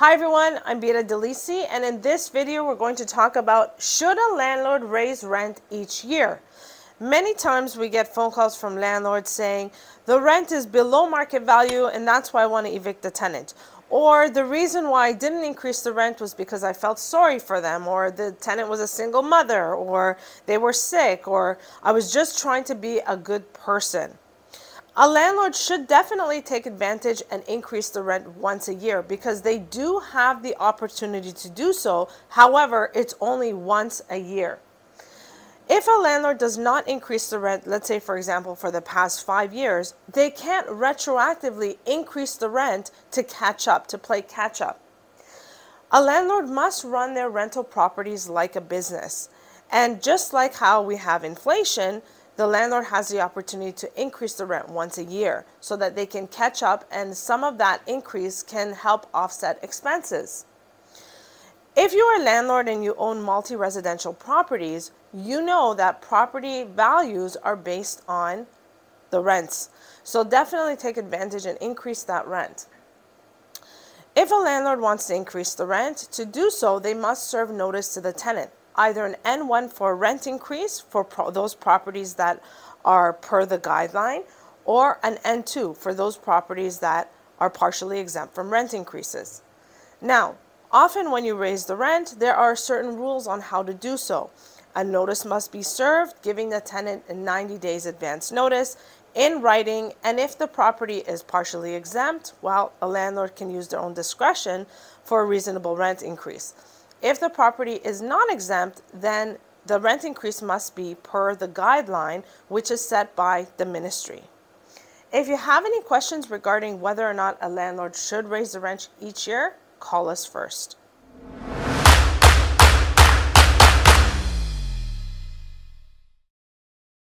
Hi everyone, I'm Beta Delisi, and in this video we're going to talk about should a landlord raise rent each year? Many times we get phone calls from landlords saying the rent is below market value and that's why I want to evict the tenant. Or the reason why I didn't increase the rent was because I felt sorry for them, or the tenant was a single mother, or they were sick, or I was just trying to be a good person. A landlord should definitely take advantage and increase the rent once a year because they do have the opportunity to do so. However, it's only once a year. If a landlord does not increase the rent, let's say for example for the past 5 years, they can't retroactively increase the rent to catch up, to play catch up. A landlord must run their rental properties like a business. And just like how we have inflation, the landlord has the opportunity to increase the rent once a year so that they can catch up, and some of that increase can help offset expenses. If you are a landlord and you own multi-residential properties, you know that property values are based on the rents. So definitely take advantage and increase that rent. If a landlord wants to increase the rent, to do so, they must serve notice to the tenant, either an N1 for rent increase for those properties that are per the guideline, or an N2 for those properties that are partially exempt from rent increases. Now, often when you raise the rent, there are certain rules on how to do so. A notice must be served, giving the tenant a 90 days advance notice in writing, and if the property is partially exempt, well, a landlord can use their own discretion for a reasonable rent increase. If the property is non-exempt, then the rent increase must be per the guideline, which is set by the ministry. If you have any questions regarding whether or not a landlord should raise the rent each year, call us first.